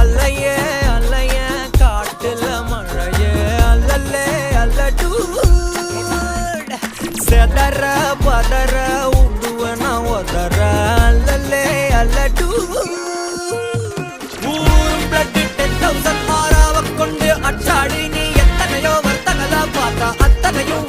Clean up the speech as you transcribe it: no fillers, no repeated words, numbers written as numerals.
அல்லையே அல்லையே காட்டுல மழையே அல்லல்லே அல்லடு செதற பதற உடுவன ஒதற அல்லல்லே அல்லடு ஊரும் பிளட் 10,000 ஆறாவ கொண்டு அச்சாடி நீ எத்தனையோ வர்த்தகலா பார்த்தா அத்தனையும்